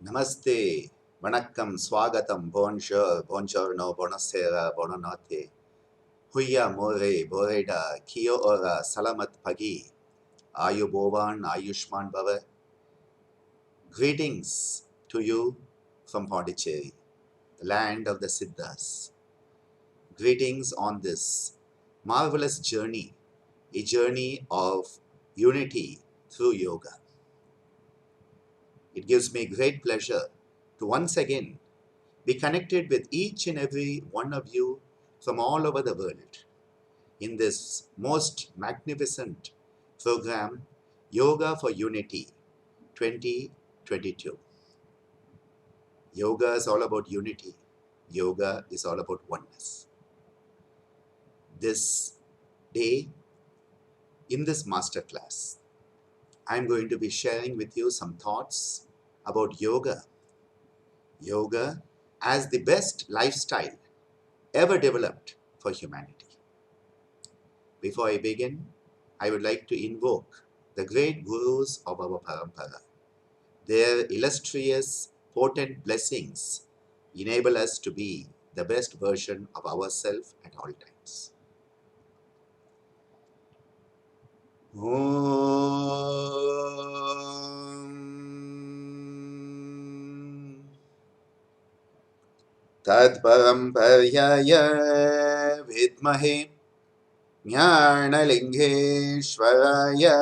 Namaste, Vanakkam, Swagatam, Bonjour, Buongiorno, Buonasera, Buonanotte, Huya More, Boreda, Kio Ora, Salamat Pagi, Ayu Bovan, Ayushman Bhava. Greetings to you from Pondicherry, the land of the Siddhas. Greetings on this marvelous journey, a journey of unity through yoga. It gives me great pleasure to once again be connected with each and every one of you from all over the world in this most magnificent program, Yoga for Unity 2022. Yoga is all about unity. Yoga is all about oneness. This day, in this masterclass, I'm going to be sharing with you some thoughts about yoga. Yoga as the best lifestyle ever developed for humanity. Before I begin, I would like to invoke the great gurus of our parampara. Their illustrious, potent blessings enable us to be the best version of ourselves at all times. Om Tad Paramparaye Vidmahe Jnanalingeshwaraya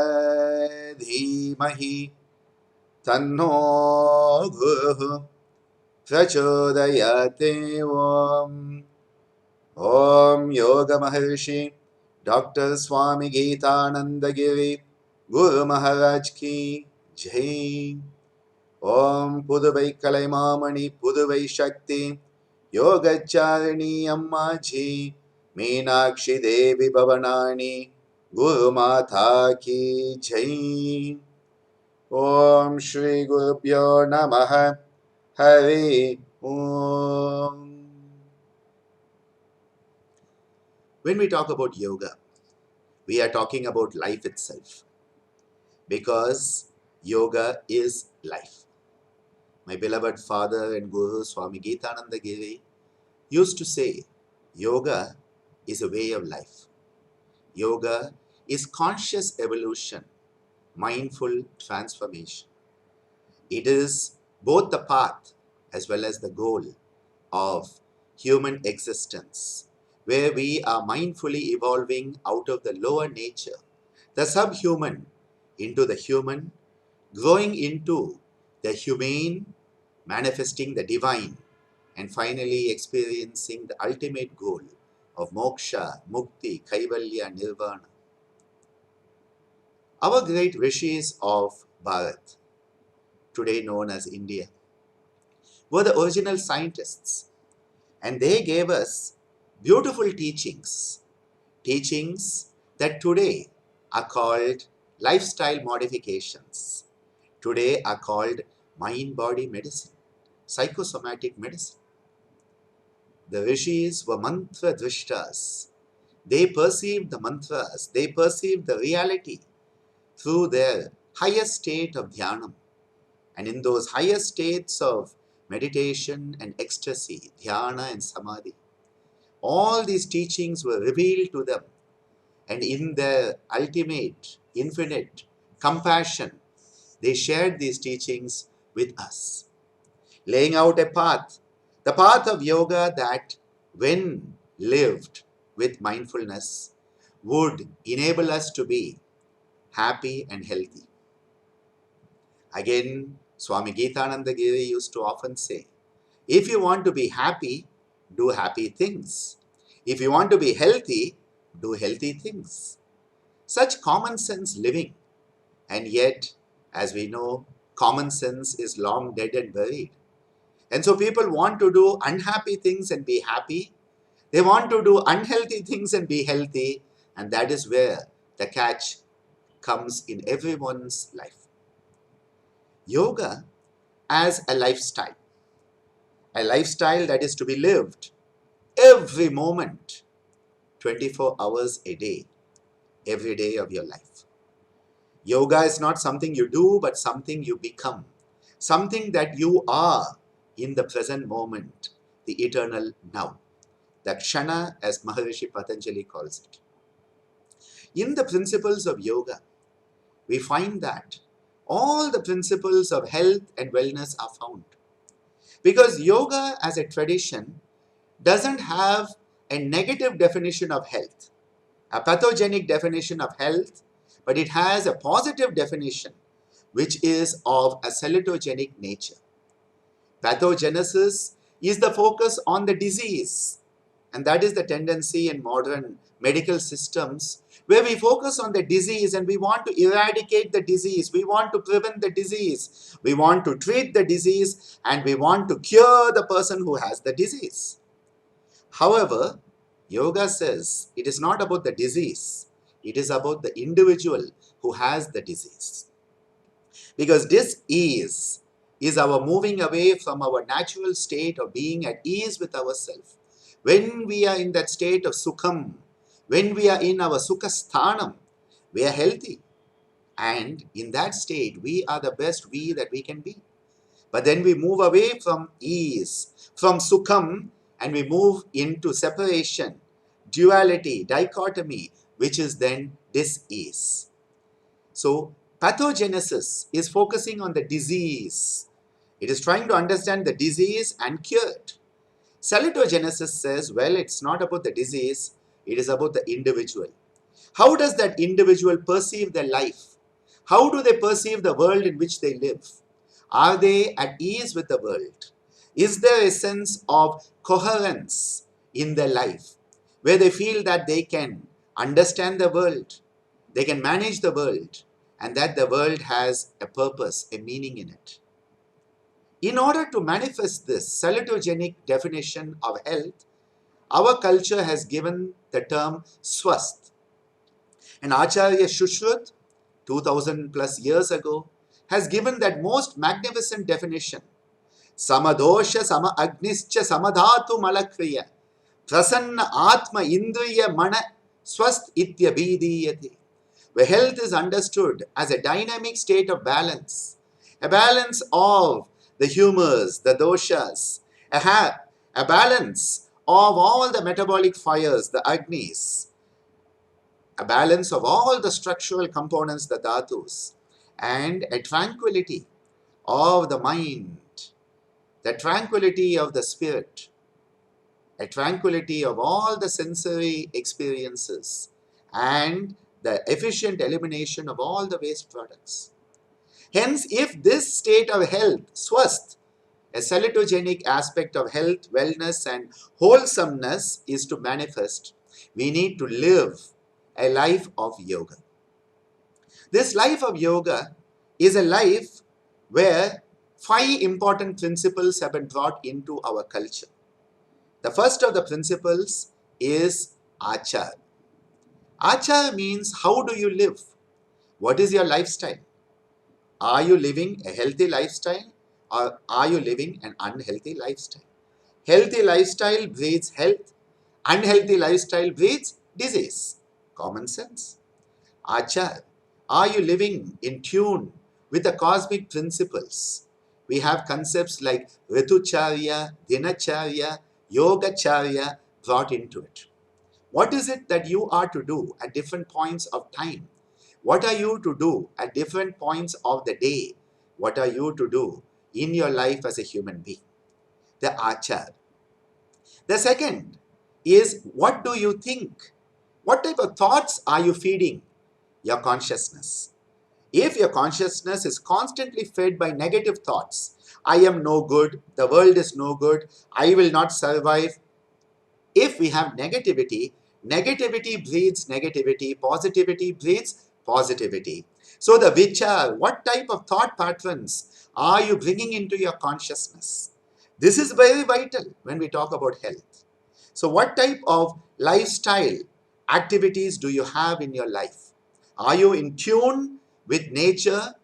Dhimahi Tanno Guruः Prachodayate. Om Yoga Maharishi Dr. Swami Geetananda Giri Guru Maharaj Ki Jai. Om Puduvai Kalaimamani Puduvai Shakti Yogacharini Amma Ji Meenakshi Devi Bhavanani Guru Mata Ki Jai. Om Shri Gurubhyo Namaha Hari Om. When we talk about yoga, we are talking about life itself, because yoga is life. My beloved father and guru Swami Geetananda Giri used to say, yoga is a way of life. Yoga is conscious evolution, mindful transformation. It is both the path as well as the goal of human existence, where we are mindfully evolving out of the lower nature, the subhuman, into the human, growing into the humane, manifesting the divine, and finally experiencing the ultimate goal of moksha, mukti, kaivalya, nirvana. Our great rishis of Bharat, today known as India, were the original scientists, and they gave us beautiful teachings that today are called lifestyle modifications, today are called mind-body medicine, psychosomatic medicine. The rishis were mantra drishtas. They perceived the mantras, they perceived the reality through their higher state of dhyanam. And in those higher states of meditation and ecstasy, dhyana and samadhi, all these teachings were revealed to them. And in their ultimate, infinite compassion, they shared these teachings with us, laying out a path, the path of yoga that, when lived with mindfulness, would enable us to be happy and healthy. Again, Swami Geetananda Giri used to often say, if you want to be happy, do happy things. If you want to be healthy, do healthy things. Such common sense living. And yet, as we know, common sense is long dead and buried. And so people want to do unhappy things and be happy. They want to do unhealthy things and be healthy. And that is where the catch comes in everyone's life. Yoga as a lifestyle that is to be lived every moment, 24 hours a day, every day of your life. Yoga is not something you do, but something you become. something that you are in the present moment, the eternal now. The Kshana, as Maharishi Patanjali calls it. In the principles of yoga, we find that all the principles of health and wellness are found. Because yoga as a tradition doesn't have a negative definition of health, a pathogenic definition of health, but it has a positive definition, which is of a salutogenic nature. Pathogenesis is the focus on the disease, and that is the tendency in modern medical systems, where we focus on the disease and we want to eradicate the disease, we want to prevent the disease, we want to treat the disease, and we want to cure the person who has the disease. However, yoga says it is not about the disease, it is about the individual who has the disease. Because dis-ease is our moving away from our natural state of being at ease with ourselves. When we are in that state of sukham, when we are in our sukhasthanam, we are healthy. And in that state, we are the best we that we can be. But then we move away from ease, from sukham, and we move into separation, duality, dichotomy, which is then dis-ease. So, pathogenesis is focusing on the disease. It is trying to understand the disease and cure it. Salutogenesis says, well, it's not about the disease, it is about the individual. How does that individual perceive their life? How do they perceive the world in which they live? Are they at ease with the world? Is there a sense of coherence in their life, where they feel that they can understand the world, they can manage the world, and that the world has a purpose, a meaning in it? In order to manifest this salutogenic definition of health, our culture has given the term swasth. And Acharya Shushruta, 2000 plus years ago, has given that most magnificent definition. Samadosha sama agnischa samadhatu malakriya prasanna atma indriya mana swasth ityabhidiyate. Where health is understood as a dynamic state of balance, a balance of the humors, the doshas, a balance of all the metabolic fires, the agnis, a balance of all the structural components, the dhatus, and a tranquility of the mind, the tranquility of the spirit, a tranquility of all the sensory experiences, and the efficient elimination of all the waste products. Hence, if this state of health, swasth, a salutogenic aspect of health, wellness, and wholesomeness is to manifest, we need to live a life of yoga. This life of yoga is a life where 5 important principles have been brought into our culture. The first of the principles is achar. Achar means how do you live? What is your lifestyle? Are you living a healthy lifestyle or are you living an unhealthy lifestyle? Healthy lifestyle breeds health. Unhealthy lifestyle breeds disease. Common sense. Achar. Are you living in tune with the cosmic principles? We have concepts like Ritucharya, Dinacharya, Yogacharya brought into it. What is it that you are to do at different points of time? What are you to do at different points of the day? What are you to do in your life as a human being? The achar. The second is, what do you think? What type of thoughts are you feeding your consciousness? If your consciousness is constantly fed by negative thoughts, I am no good, the world is no good, I will not survive. If we have negativity, negativity breeds negativity, positivity breeds positivity. So the vichar, what type of thought patterns are you bringing into your consciousness? This is very vital when we talk about health. So what type of lifestyle activities do you have in your life? Are you in tune with nature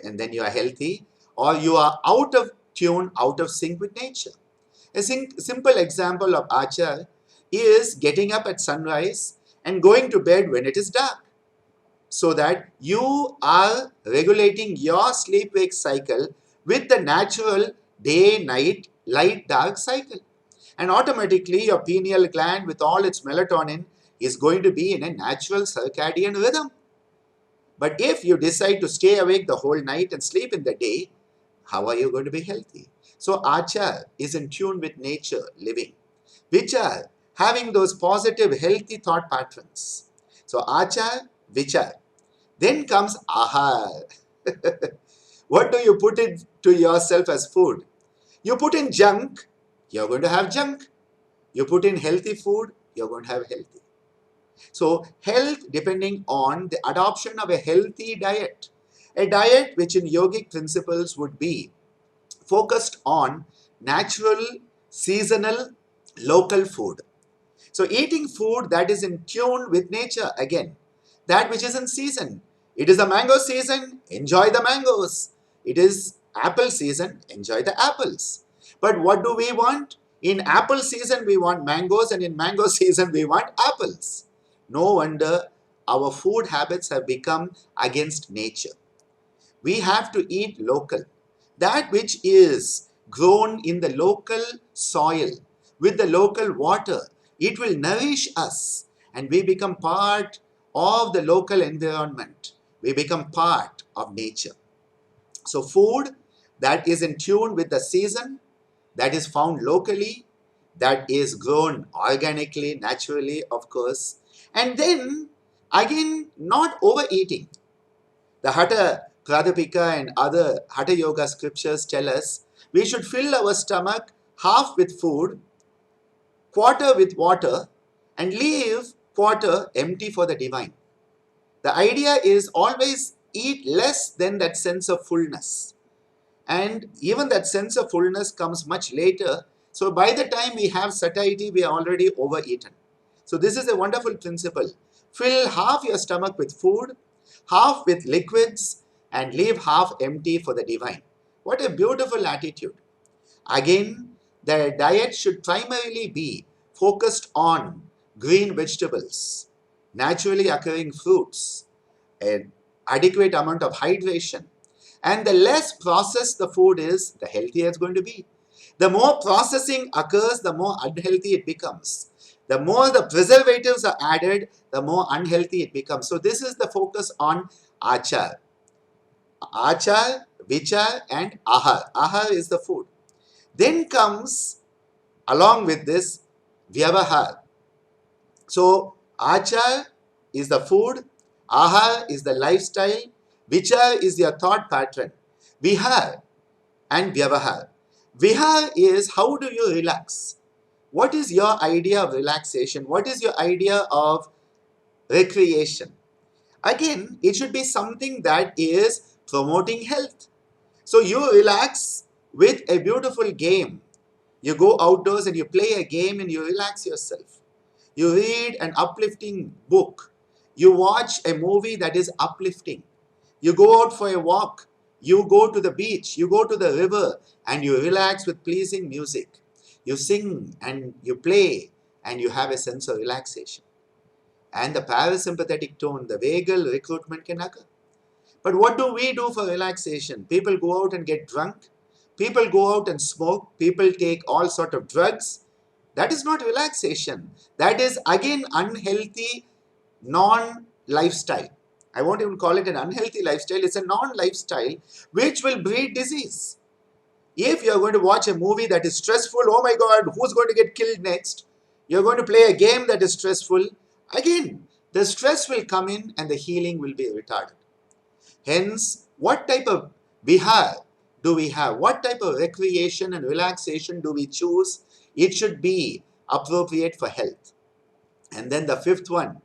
and then you are healthy, or you are out of tune, out of sync with nature? A simple example of achar is getting up at sunrise and going to bed when it is dark, so that you are regulating your sleep-wake cycle with the natural day-night, light-dark cycle. And automatically your pineal gland with all its melatonin is going to be in a natural circadian rhythm. But if you decide to stay awake the whole night and sleep in the day, how are you going to be healthy? So Achar is in tune with nature living, which are having those positive, healthy thought patterns. So Achar, Vichar. Then comes Ahar. What do you put into yourself as food? You put in junk, you're going to have junk. You put in healthy food, you're going to have healthy. So health depending on the adoption of a healthy diet. A diet which in yogic principles would be focused on natural, seasonal, local food. So eating food that is in tune with nature again. That which is in season. It is the mango season, enjoy the mangoes. It is apple season, enjoy the apples. But what do we want? In apple season we want mangoes, and in mango season we want apples. No wonder our food habits have become against nature. We have to eat local. That which is grown in the local soil, with the local water, it will nourish us and we become part of the local environment. We become part of nature. So food that is in tune with the season, that is found locally, that is grown organically, naturally, of course. And then again, not overeating. The Hatha Pradipika and other Hatha Yoga scriptures tell us we should fill our stomach half with food, quarter with water, and leave quarter empty for the divine. The idea is always eat less than that sense of fullness. And even that sense of fullness comes much later. So by the time we have satiety, we are already overeaten. So this is a wonderful principle. Fill half your stomach with food, half with liquids, and leave half empty for the divine. What a beautiful attitude. Again, the diet should primarily be focused on green vegetables, naturally occurring fruits, an adequate amount of hydration. And the less processed the food is, the healthier it's going to be. The more processing occurs, the more unhealthy it becomes. The more the preservatives are added, the more unhealthy it becomes. So this is the focus on achar. Achar, vichar, and ahar. Ahar is the food. Then comes, along with this, vyavahar. So achar is the food, ahar is the lifestyle, vichar is your thought pattern, vihar and vyavahar. Vihar is how do you relax? What is your idea of relaxation? What is your idea of recreation? Again, it should be something that is promoting health. So you relax with a beautiful game. You go outdoors and you play a game and you relax yourself. You read an uplifting book. You watch a movie that is uplifting. You go out for a walk. You go to the beach. You go to the river and you relax with pleasing music. You sing and you play and you have a sense of relaxation. And the parasympathetic tone, the vagal recruitment can occur. But what do we do for relaxation? People go out and get drunk. People go out and smoke. People take all sort of drugs. That is not relaxation. That is again unhealthy non-lifestyle. I won't even call it an unhealthy lifestyle. It's a non-lifestyle which will breed disease. If you're going to watch a movie that is stressful, oh my God, who's going to get killed next? You're going to play a game that is stressful. Again, the stress will come in and the healing will be retarded. Hence, what type of vihar do we have? What type of recreation and relaxation do we choose? It should be appropriate for health. And then the fifth one,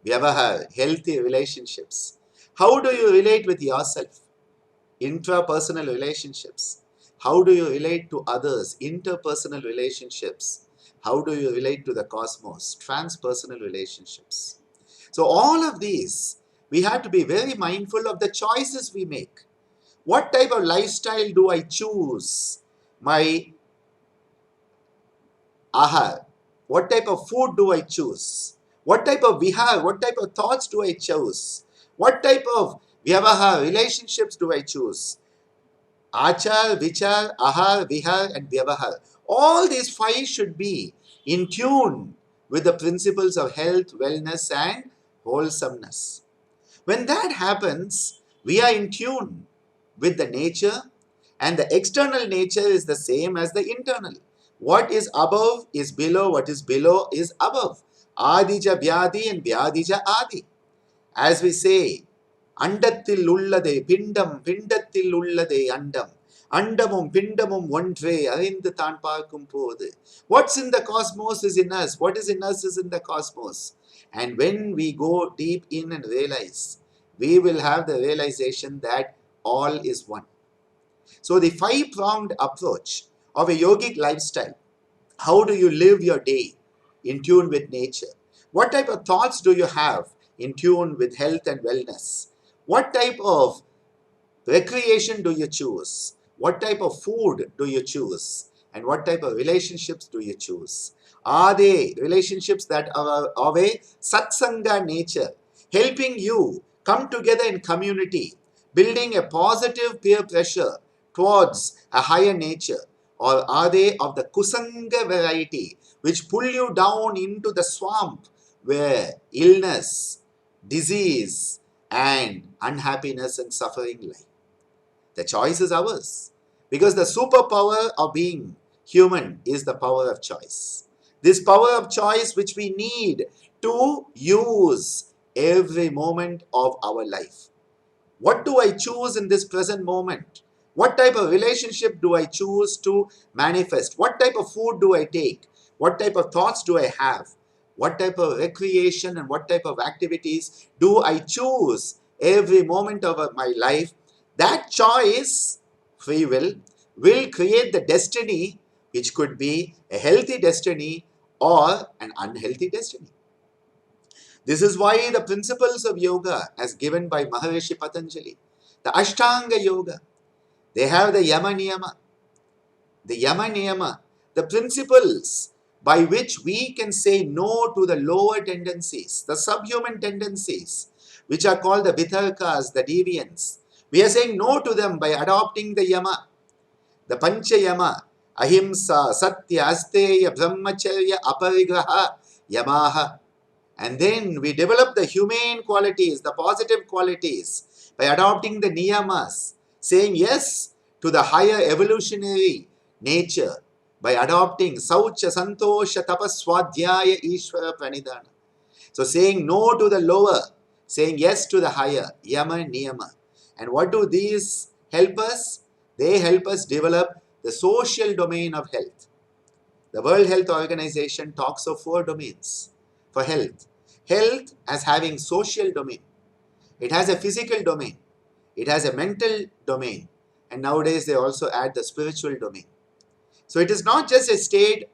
vyavahar, healthy relationships. How do you relate with yourself? Intrapersonal relationships. How do you relate to others? Interpersonal relationships. How do you relate to the cosmos? Transpersonal relationships. So all of these, we have to be very mindful of the choices we make. What type of lifestyle do I choose? My ahar. What type of food do I choose? What type of vihar? What type of thoughts do I choose? What type of vyavahar relationships do I choose? Achar, Vichar, Ahar, Vihar, and Vyavahar. All these five should be in tune with the principles of health, wellness, and wholesomeness. When that happens, we are in tune with the nature, and the external nature is the same as the internal. What is above is below, what is below is above. Adija Vyadi and Vyadija Adi. As we say, Andathil ullade pindam, pindathil ullade andam. Andamum pindamum ஒன்றே அறிந்து தான் பார்க்கும் போது. What's in the cosmos is in us. What is in us is in the cosmos. And when we go deep in and realize, we will have the realization that all is one. So the five-pronged approach of a yogic lifestyle. How do you live your day in tune with nature? What type of thoughts do you have in tune with health and wellness? What type of recreation do you choose? What type of food do you choose? And what type of relationships do you choose? Are they relationships that are of a satsanga nature, helping you come together in community, building a positive peer pressure towards a higher nature? Or are they of the kusanga variety, which pull you down into the swamp where illness, disease, and unhappiness and suffering lie? The choice is ours, because the superpower of being human is the power of choice. This power of choice which we need to use every moment of our life. What do I choose in this present moment? What type of relationship do I choose to manifest? What type of food do I take? What type of thoughts do I have? What type of recreation and what type of activities do I choose every moment of my life? That choice, free will create the destiny, which could be a healthy destiny or an unhealthy destiny. This is why the principles of yoga, as given by Maharishi Patanjali, the Ashtanga Yoga, they have the Yama Niyama. The Yama Niyama, the principles by which we can say no to the lower tendencies, the subhuman tendencies, which are called the Vitarkas, the deviants. We are saying no to them by adopting the Yama, the Pancha Yama, Ahimsa, Satya, Asteya, Brahmacharya, Aparigraha, Yamaha. And then we develop the humane qualities, the positive qualities, by adopting the Niyamas, saying yes to the higher evolutionary nature, by adopting Saucha, Santosha, Tapaswadhyaya, Ishvara, Pranidhana. So saying no to the lower, saying yes to the higher, Yama, Niyama. And what do these help us? They help us develop the social domain of health. The World Health Organization talks of 4 domains for health. Health as having social domain. It has a physical domain. It has a mental domain. And nowadays they also add the spiritual domain. So it is not just a state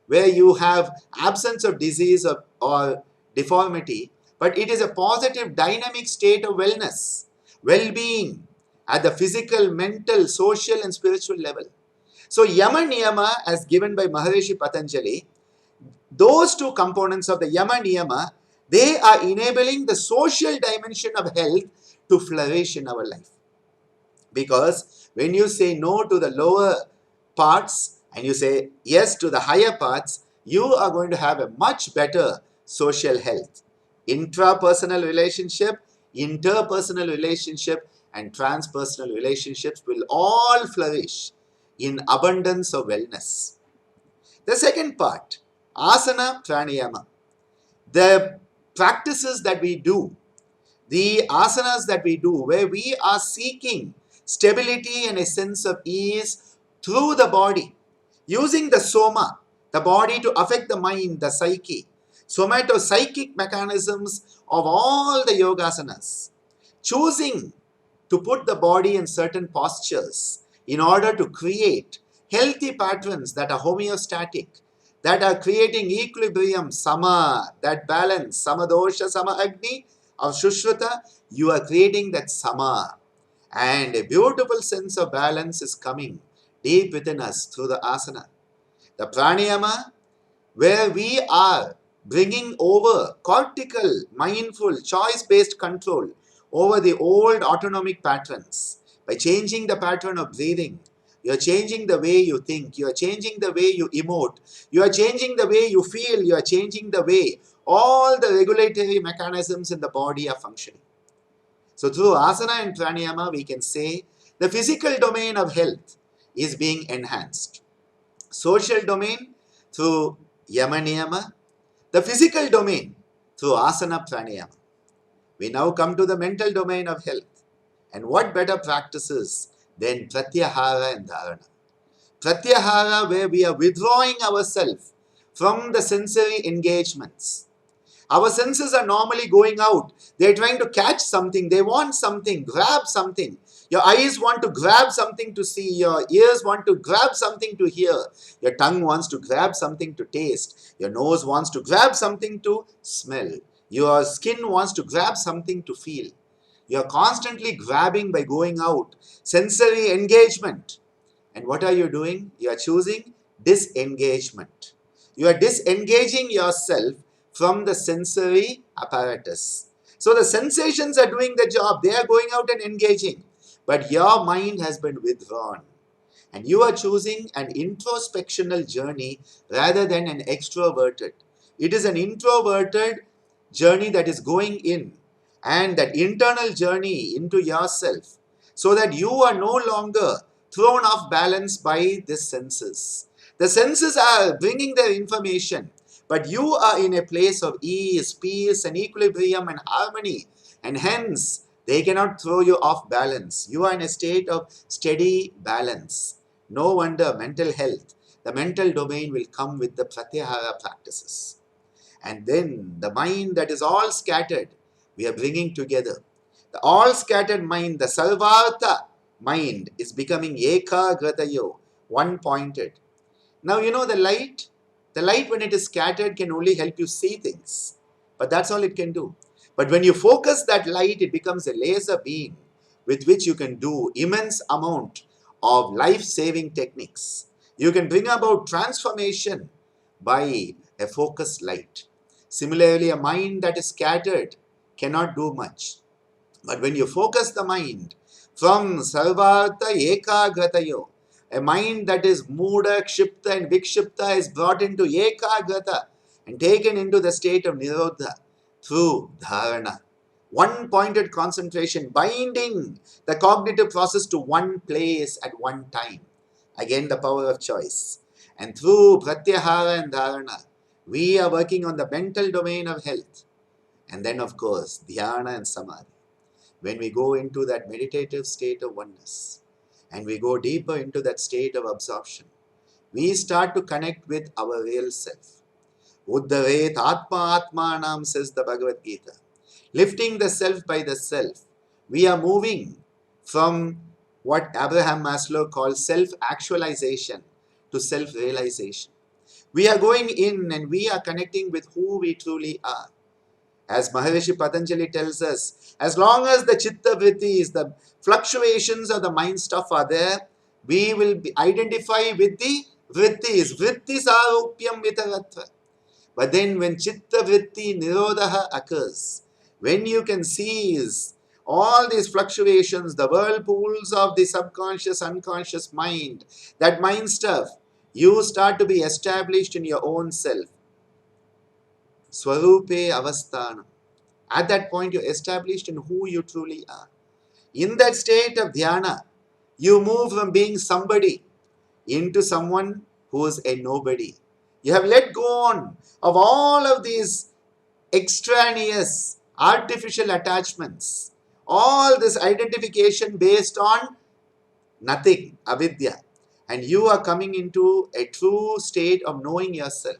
where you have absence of disease or deformity, but it is a positive dynamic state of wellness, well-being at the physical, mental, social and spiritual level. So Yama Niyama, as given by Maharishi Patanjali, those 2 components of the Yama Niyama, they are enabling the social dimension of health to flourish in our life. Because when you say no to the lower parts and you say yes to the higher parts, you are going to have a much better social health. Intrapersonal relationship, interpersonal relationship, and transpersonal relationships will all flourish in abundance of wellness. The second part, asana pranayama. The practices that we do, the asanas that we do, where we are seeking stability and a sense of ease through the body, using the soma, the body, to affect the mind, the psyche, somatopsychic mechanisms of all the yogasanas, choosing to put the body in certain postures in order to create healthy patterns that are homeostatic, that are creating equilibrium, sama, that balance, samadosha, sama agni of Shushruta. You are creating that sama, and a beautiful sense of balance is coming deep within us through the asana. The pranayama, where we are bringing over cortical, mindful, choice-based control over the old autonomic patterns, By changing the pattern of breathing, you are changing the way you think, you are changing the way you emote, you are changing the way you feel, you are changing the way all the regulatory mechanisms in the body are functioning. So through asana and pranayama, we can say the physical domain of health is being enhanced. Social domain through yama niyama, the physical domain through asana pranayama. We now come to the mental domain of health. And what better practices than pratyahara and dharana? Pratyahara, where we are withdrawing ourselves from the sensory engagements. Our senses are normally going out. They're trying to catch something. They want something, grab something. Your eyes want to grab something to see. Your ears want to grab something to hear. Your tongue wants to grab something to taste. Your nose wants to grab something to smell. Your skin wants to grab something to feel. You are constantly grabbing by going out. Sensory engagement. And what are you doing? You are choosing disengagement. You are disengaging yourself from the sensory apparatus. So the sensations are doing the job. They are going out and engaging. But your mind has been withdrawn. And you are choosing an introspectional journey rather than an extroverted. It is an introverted journey that is going in, and that internal journey into yourself, so that you are no longer thrown off balance by the senses. The senses are bringing their information, but you are in a place of ease, peace, and equilibrium and harmony, and hence they cannot throw you off balance. You are in a state of steady balance. No wonder mental health, the mental domain will come with the pratyahara practices. And then the mind that is all scattered, we are bringing together. The all scattered mind, the sarvartha mind, is becoming ekagratayo, one pointed. Now you know the light when it is scattered can only help you see things. But that's all it can do. But when you focus that light, it becomes a laser beam with which you can do immense amount of life-saving techniques. You can bring about transformation by a focused light. Similarly, a mind that is scattered cannot do much. But when you focus the mind from sarvartha ekagratayo, a mind that is muda, kshipta and vikshipta is brought into ekagrata and taken into the state of nirodha through dharana. One pointed concentration, binding the cognitive process to one place at one time. Again, the power of choice. And through pratyahara and dharana, we are working on the mental domain of health. And then, of course, dhyana and samadhi. When we go into that meditative state of oneness and we go deeper into that state of absorption, we start to connect with our real self. Uddhavet Atma Atmanam, says the Bhagavad Gita. Lifting the self by the self. We are moving from what Abraham Maslow calls self-actualization to self-realization. We are going in and we are connecting with who we truly are. As Maharishi Patanjali tells us, as long as the chitta vrittis, the fluctuations of the mind stuff are there, we will identify with the vrittis. Vrittis arupyam vitaratva. But then when chitta vritti nirodha occurs, when you can seize all these fluctuations, the whirlpools of the subconscious, unconscious mind, that mind stuff, you start to be established in your own self. Swarupe avasthanam. At that point, you're established in who you truly are. In that state of dhyana, you move from being somebody into someone who is a nobody. You have let go on of all of these extraneous, artificial attachments, all this identification based on nothing, avidya. And you are coming into a true state of knowing yourself.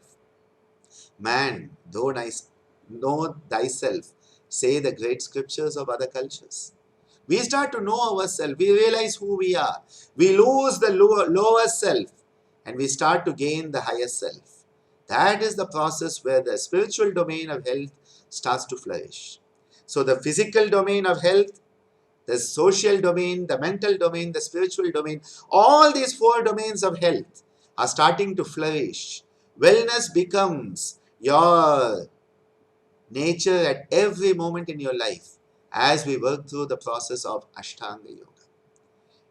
Man, know thyself, say the great scriptures of other cultures. We start to know ourselves. We realize who we are. We lose the lower self and we start to gain the higher self. That is the process where the spiritual domain of health starts to flourish. So the physical domain of health, the social domain, the mental domain, the spiritual domain, all these four domains of health are starting to flourish. Wellness becomes your nature at every moment in your life as we work through the process of Ashtanga Yoga.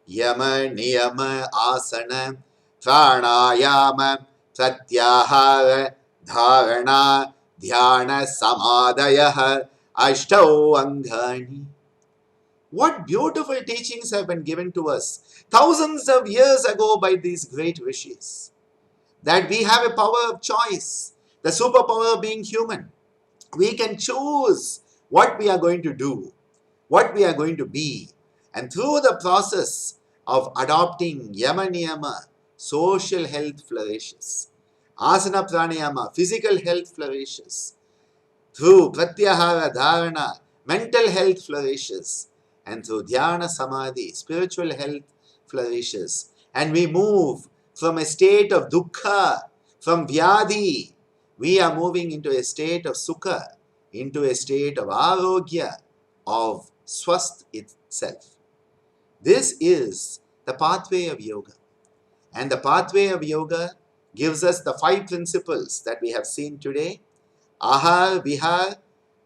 Yama, Niyama, Asana, Pranayama, Pratyahara, Dharana, Dhyana, Samadhaya, Ashtau Angani. What beautiful teachings have been given to us thousands of years ago by these great rishis. That we have a power of choice, the superpower of being human. We can choose what we are going to do, what we are going to be. And through the process of adopting Yama Niyama, social health flourishes. Asana Pranayama, physical health flourishes. Through Pratyahara Dharana, mental health flourishes. And through Dhyana Samadhi, spiritual health flourishes. And we move from a state of dukkha, from vyadhi, we are moving into a state of sukha, into a state of arogya, of swast itself. This is the pathway of yoga. And the pathway of yoga gives us the 5 principles that we have seen today. Ahar, Vihar,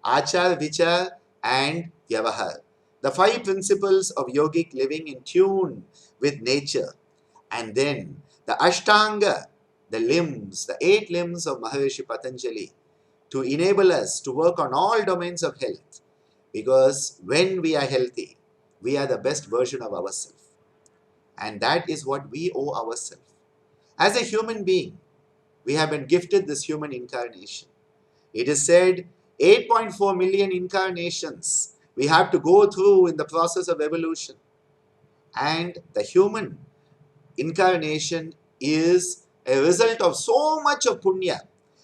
Achar, Vichar and Vyavahar. The 5 principles of yogic living in tune with nature. And then the Ashtanga, the limbs, the 8 limbs of Maharishi Patanjali to enable us to work on all domains of health. Because when we are healthy, we are the best version of ourselves. And that is what we owe ourselves. As a human being, we have been gifted this human incarnation. It is said 8.4 million incarnations we have to go through in the process of evolution. And the human incarnation is a result of so much of punya,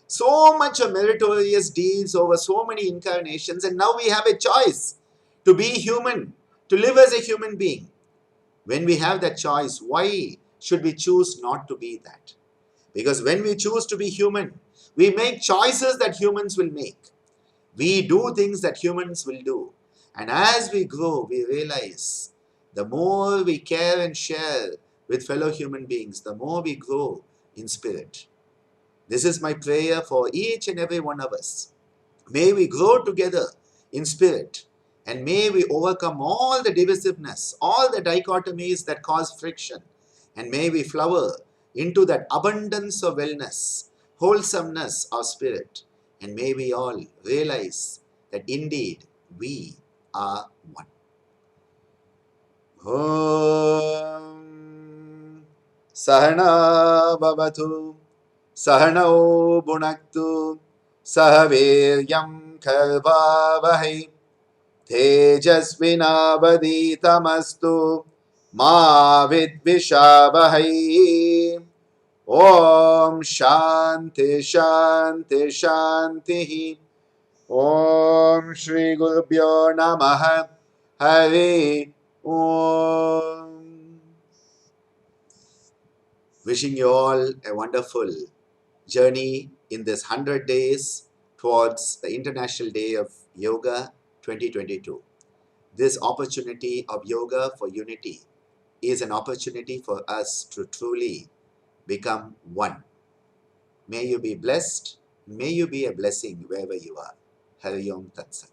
so much of meritorious deeds over so many incarnations, and now we have a choice to be human, to live as a human being. When we have that choice, why should we choose not to be that? Because when we choose to be human, we make choices that humans will make. We do things that humans will do. And as we grow, we realize the more we care and share with fellow human beings, the more we grow in spirit. This is my prayer for each and every one of us. May we grow together in spirit, and may we overcome all the divisiveness, all the dichotomies that cause friction, and may we flower into that abundance of wellness, wholesomeness of spirit, and may we all realize that indeed we are one. Om Sahana Bhavatu Sahanau Bhunaktu Sahaviryam Karvavahai Tejasvinavaditamastu Ma Vidvishavahai. Om Shanti Shanti Shanti. Om Shri Gurubhyo Namaha. Hari Om. Wishing you all a wonderful journey in this 100 days towards the International Day of Yoga 2022. This opportunity of yoga for unity is an opportunity for us to truly become one. May you be blessed. May you be a blessing wherever you are. Hari Om Tat Sat.